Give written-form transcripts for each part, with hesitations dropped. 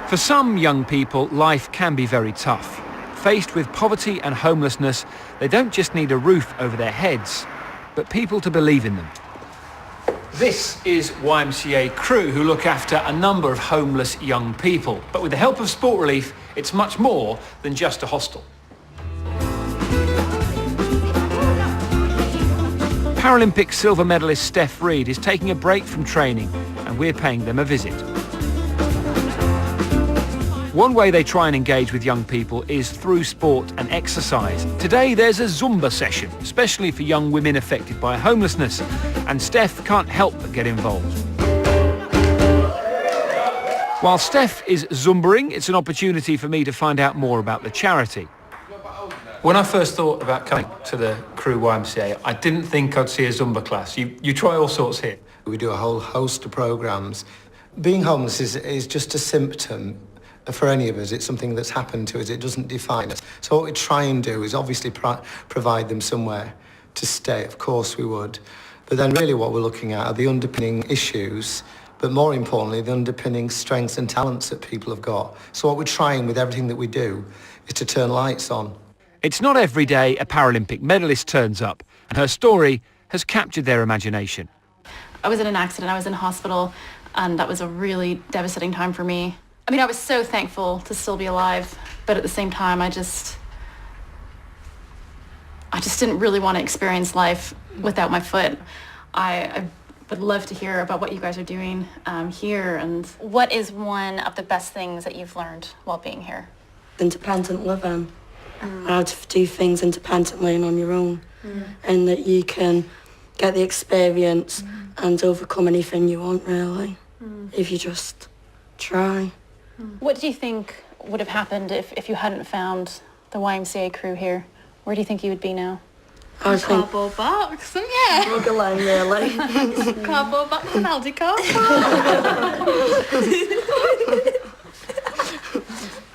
For some young people, life can be very tough. Faced with poverty and homelessness, they don't just need a roof over their heads, but people to believe in them. This is YMCA crew who look after a number of homeless young people. But with the help of Sport Relief, it's much more than just a hostel. Paralympic silver medalist Steph Reid is taking a break from training, and we're paying them a visit. One way they try and engage with young people is through sport and exercise. Today there's a Zumba session, especially for young women affected by homelessness, and Steph can't help but get involved. While Steph is Zumbaing, it's an opportunity for me to find out more about the charity. When I first thought about coming to the Crew YMCA, I didn't think I'd see a Zumba class. You try all sorts here. We do a whole host of programmes. Being homeless is just a symptom for any of us. It's something that's happened to us. It doesn't define us. So what we try and do is obviously provide them somewhere to stay. Of course we would. But then really what we're looking at are the underpinning issues, but more importantly, the underpinning strengths and talents that people have got. So what we're trying with everything that we do is to turn lights on. It's not every day a Paralympic medalist turns up, and her story has captured their imagination. I was in an accident, I was in hospital, and that was a really devastating time for me. I mean, I was so thankful to still be alive, but at the same time, I just didn't really want to experience life without my foot. I would love to hear about what you guys are doing here, and what is one of the best things that you've learned while being here? Independent living. How to do things independently and on your own, and that you can get the experience and overcome anything you want, really, if you just try. What do you think would have happened if you hadn't found the YMCA crew here? Where do you think you would be now? I was thinking Cardboard box, yeah. struggling, really. Cardboard box and Aldi card.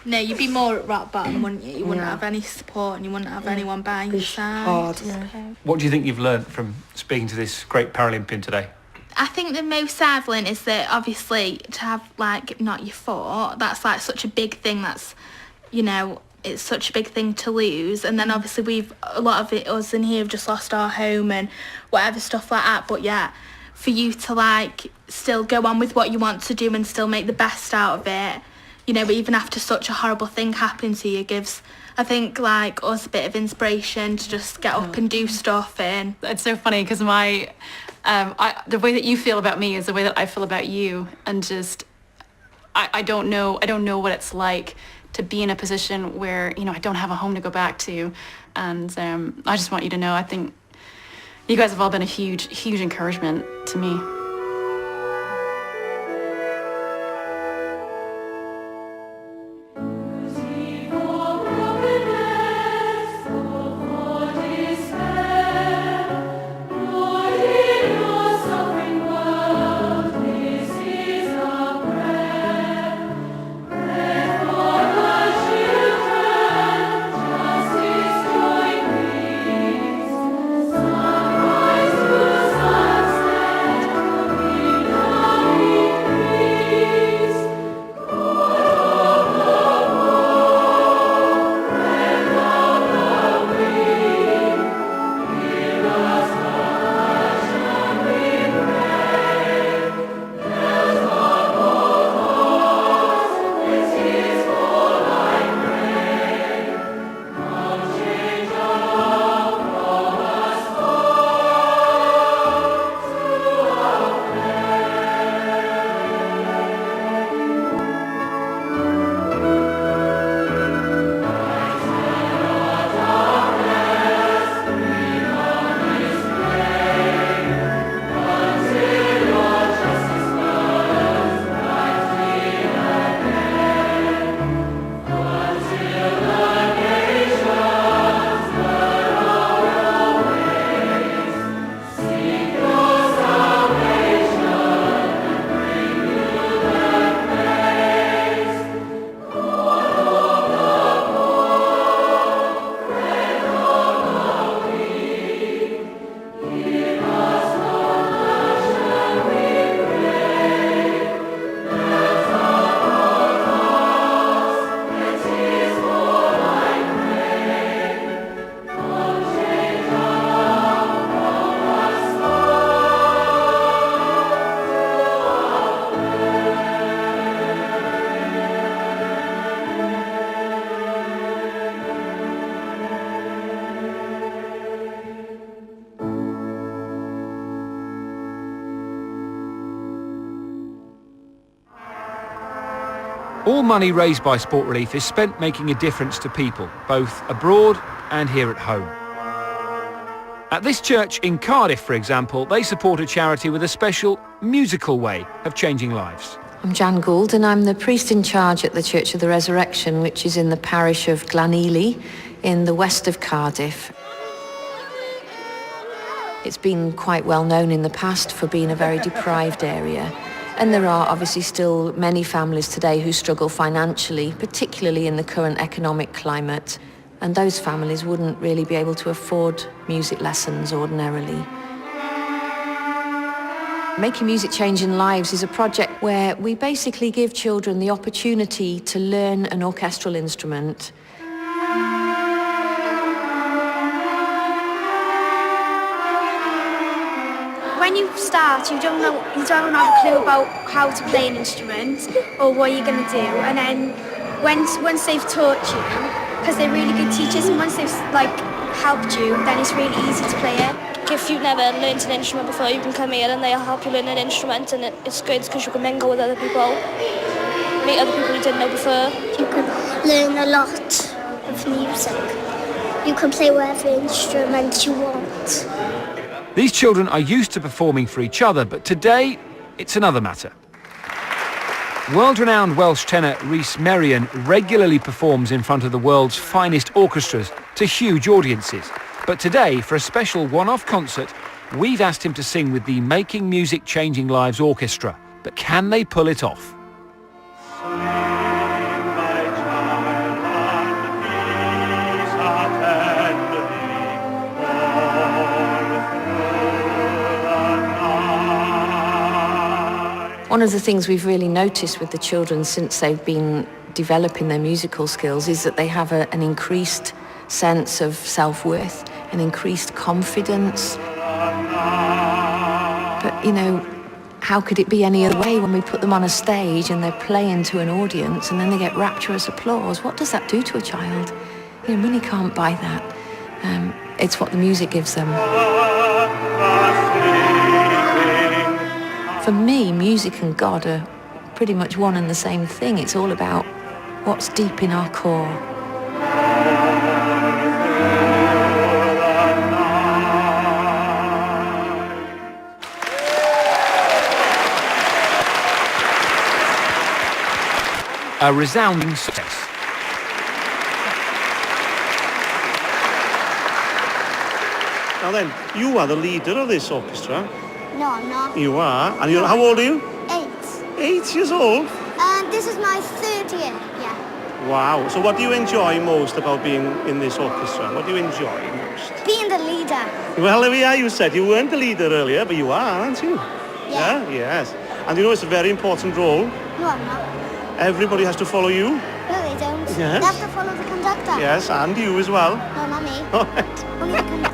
No, you'd be more at rock bottom, wouldn't you? You wouldn't have any support and you wouldn't have anyone by your side. Hard. Okay. What do you think you've learnt from speaking to this great Paralympian today? I think the most I've learned is that obviously to have like not your foot, that's like such a big thing. That's, you know, it's such a big thing to lose. And then obviously a lot of us in here have just lost our home and whatever stuff like that. But yeah, for you to like still go on with what you want to do and still make the best out of it, you know, even after such a horrible thing happened to you, gives, I think, like us a bit of inspiration to just get up and do stuff. And It's so funny because the way that you feel about me is the way that I feel about you, and just I don't know what it's like to be in a position where, you know, I don't have a home to go back to, and I just want you to know I think you guys have all been a huge encouragement to me. All money raised by Sport Relief is spent making a difference to people, both abroad and here at home. At this church in Cardiff, for example, they support a charity with a special musical way of changing lives. I'm Jan Gould and I'm the priest in charge at the Church of the Resurrection, which is in the parish of Glaneely in the west of Cardiff. It's been quite well known in the past for being a very deprived area. And there are obviously still many families today who struggle financially, particularly in the current economic climate. And those families wouldn't really be able to afford music lessons ordinarily. Making Music Changing Lives is a project where we basically give children the opportunity to learn an orchestral instrument. When you start, you don't have a clue about how to play an instrument or what you're going to do. And then once they've taught you, because they're really good teachers, and once they've helped you, then it's really easy to play it. If you've never learnt an instrument before, you can come here and they'll help you learn an instrument, and it's good because you can mingle with other people, meet other people you didn't know before. You can learn a lot of music. You can play whatever instrument you want. These children are used to performing for each other, but today it's another matter. World-renowned Welsh tenor Rhys Merrion regularly performs in front of the world's finest orchestras to huge audiences. But today, for a special one-off concert, we've asked him to sing with the Making Music Changing Lives Orchestra. But can they pull it off? One of the things we've really noticed with the children since they've been developing their musical skills is that they have an increased sense of self-worth, an increased confidence. But, you know, how could it be any other way when we put them on a stage and they're playing to an audience and then they get rapturous applause? What does that do to a child? You really can't buy that. It's what the music gives them. For me, music and God are pretty much one and the same thing. It's all about what's deep in our core. A resounding success. Now then, you are the leader of this orchestra. No, I'm not. You are. And you're, how old are you? 8. 8 years old? And this is my 3rd year, yeah. Wow. So what do you enjoy most about being in this orchestra? What do you enjoy most? Being the leader. Well, there we are. You said you weren't the leader earlier, but you are, aren't you? Yeah. Yes. And you know it's a very important role. No, I'm not. Everybody has to follow you. No, they don't. Yes. They have to follow the conductor. Yes, and you as well. No, not me. All right. Only the conductor.